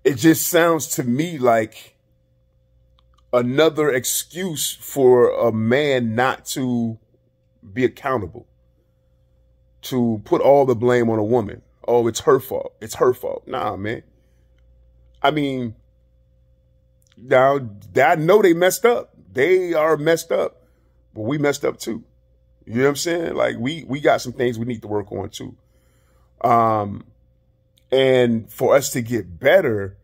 It just sounds to me like another excuse for a man not to be accountable, to put all the blame on a woman. Oh, it's her fault. It's her fault. Nah, man. I mean, now I know they messed up. They are messed up, but we messed up too. You know what I'm saying? Like we got some things we need to work on too. And for us to get better,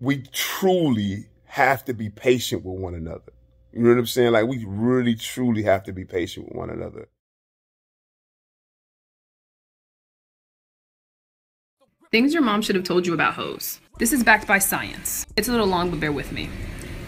we truly have to be patient with one another. You know what I'm saying? Like we really, truly have to be patient with one another. Things your mom should have told you about hoes. This is backed by science. It's a little long, but bear with me.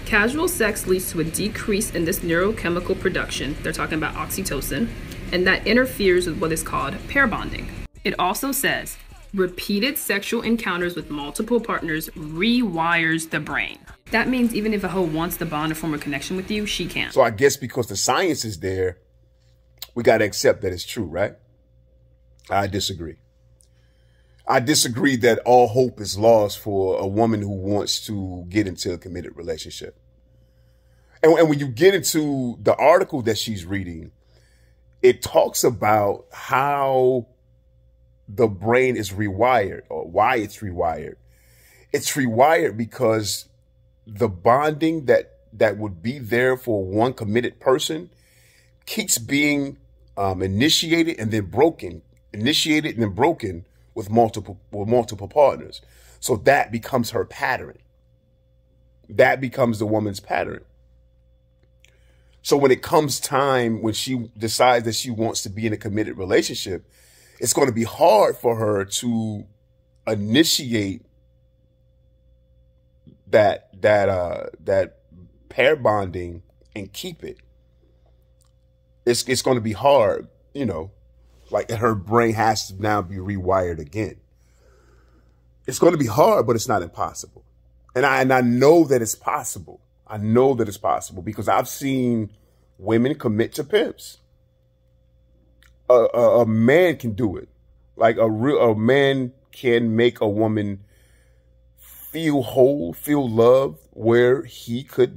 Casual sex leads to a decrease in this neurochemical production, they're talking about oxytocin, and that interferes with what is called pair bonding. It also says, repeated sexual encounters with multiple partners rewires the brain. That means even if a hoe wants to bond or form a connection with you, she can't. So I guess because the science is there, we got to accept that it's true, right? I disagree. I disagree that all hope is lost for a woman who wants to get into a committed relationship. And when you get into the article that she's reading, it talks about how the brain is rewired or why it's rewired. It's rewired because the bonding that would be there for one committed person keeps being initiated and then broken, initiated and then broken with multiple partners. So that becomes her pattern. That becomes the woman's pattern. So when it comes time when she decides that she wants to be in a committed relationship, it's going to be hard for her to initiate that pair bonding and keep it. It's going to be hard, you know. Like her brain has to now be rewired again. It's going to be hard, but it's not impossible. And I know that it's possible. I know that it's possible because I've seen women commit to pimps. A man can do it. Like a man can make a woman feel whole, feel loved, where he could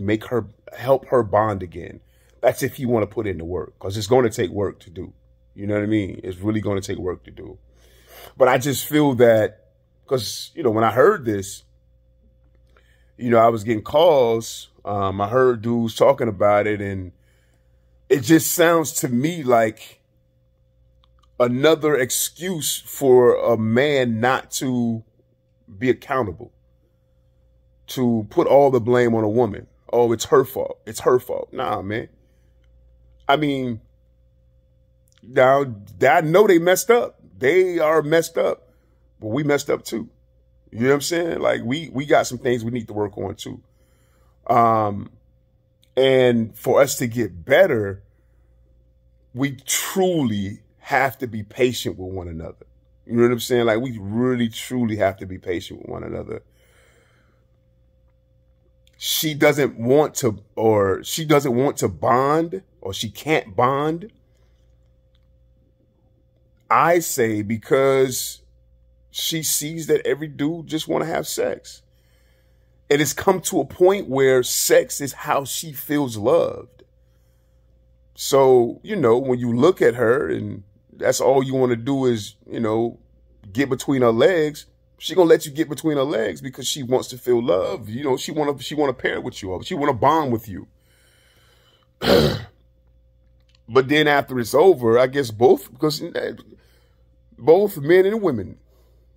help her bond again. That's if you want to put in the work, because it's going to take work to do. You know what I mean? It's really going to take work to do. But I just feel that because, you know, when I heard this, you know, I was getting calls. I heard dudes talking about it, and it just sounds to me like another excuse for a man not to be accountable, to put all the blame on a woman. Oh, it's her fault. It's her fault. Nah, man. I mean, now I know they messed up. They are messed up, but we messed up too. You know what I'm saying? Like we got some things we need to work on too. And for us to get better, we truly have to be patient with one another. You know what I'm saying? Like we really, truly have to be patient with one another. She doesn't want to bond, or she can't bond. I say because she sees that every dude just want to have sex. And it's come to a point where sex is how she feels loved. So, you know, when you look at her and that's all you want to do is, you know, get between her legs, she gonna let you get between her legs because she wants to feel love. You know, she want to pair with you, or she want to bond with you. But then after it's over, I guess both men and women,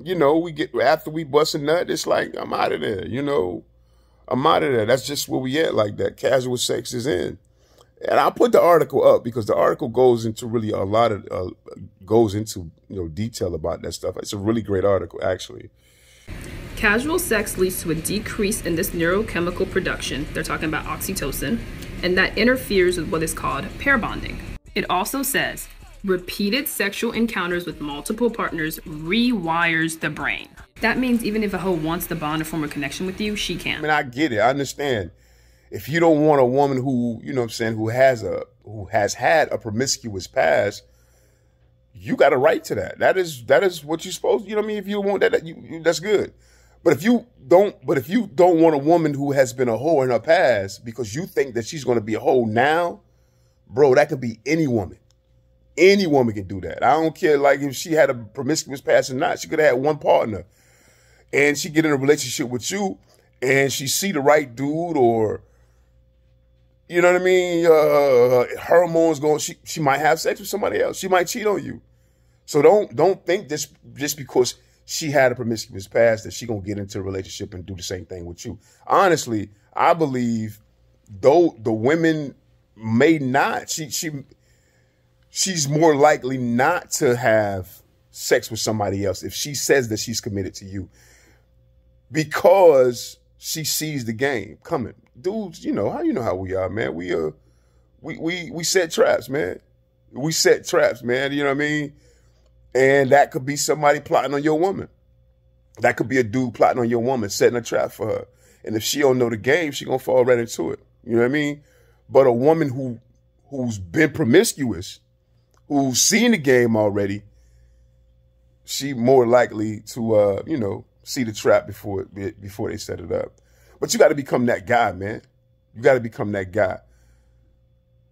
you know, after we bust a nut, it's like, I'm out of there, you know, I'm out of there. That's just where we at, like that. Casual sex is in. And I'll put the article up because the article goes into really detail about that stuff. It's a really great article, actually. Casual sex leads to a decrease in this neurochemical production, they're talking about oxytocin, and that interferes with what is called pair bonding. It also says, repeated sexual encounters with multiple partners rewires the brain. That means even if a hoe wants to bond or form a connection with you, she can't. I mean, I get it. I understand. If you don't want a woman who, you know what I'm saying, who has had a promiscuous past, you got a right to that. That is what you're supposed to, you know what I mean? If you want that, that's good. But if you don't want a woman who has been a hoe in her past because you think that she's going to be a hoe now, bro, that could be any woman. Any woman can do that. I don't care like if she had a promiscuous past or not. She could have had one partner and she get in a relationship with you and she see the right dude, or you know what I mean? Hormones going, she might have sex with somebody else. She might cheat on you. So don't think just because she had a promiscuous past that she gonna get into a relationship and do the same thing with you. Honestly, I believe though the women may not, she's more likely not to have sex with somebody else if she says that she's committed to you, because she sees the game coming. Dudes, you know how we are, man. We set traps, man. We set traps, man. You know what I mean? And that could be somebody plotting on your woman. That could be a dude plotting on your woman, setting a trap for her. And if she don't know the game, she gonna fall right into it. You know what I mean? But a woman who's been promiscuous, who's seen the game already, she more likely to see the trap before they set it up. But you got to become that guy, man. You got to become that guy.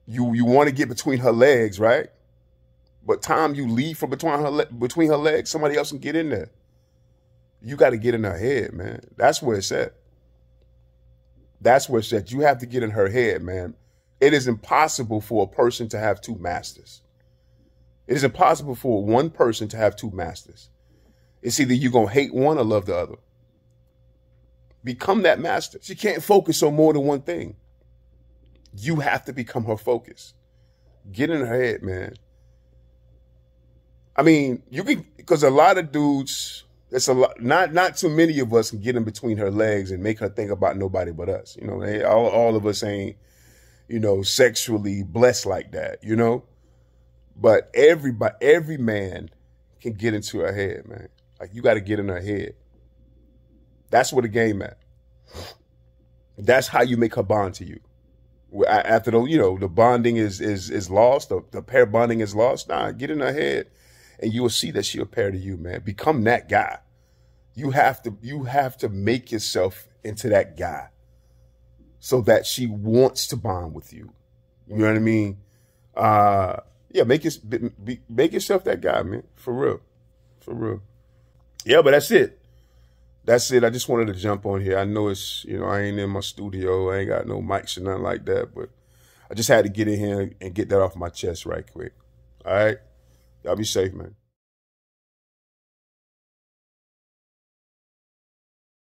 You want to get between her legs, right? But time you leave from between her legs, somebody else can get in there. You got to get in her head, man. That's where it's at. That's where it's at. You have to get in her head, man. It is impossible for a person to have two masters. It is impossible for one person to have two masters. It's either you're going to hate one or love the other. Become that master. She can't focus on more than one thing. You have to become her focus. Get in her head, man. I mean, you can, because a lot of dudes, it's a lot, not too many of us can get in between her legs and make her think about nobody but us. You know, all of us ain't, sexually blessed like that, But every man can get into her head, man. Like, you got to get in her head. That's where the game at. That's how you make her bond to you. After the bonding is lost, the pair bonding is lost. Nah, get in her head, and you will see that she'll pair to you, man. Become that guy. You have to make yourself into that guy, so that she wants to bond with you. You know what I mean? Yeah, make yourself that guy, man. For real. Yeah, but that's it. That's it. I just wanted to jump on here. I know it's, I ain't in my studio. I ain't got no mics or nothing like that, but I just had to get in here and get that off my chest right quick. All right? Y'all be safe, man.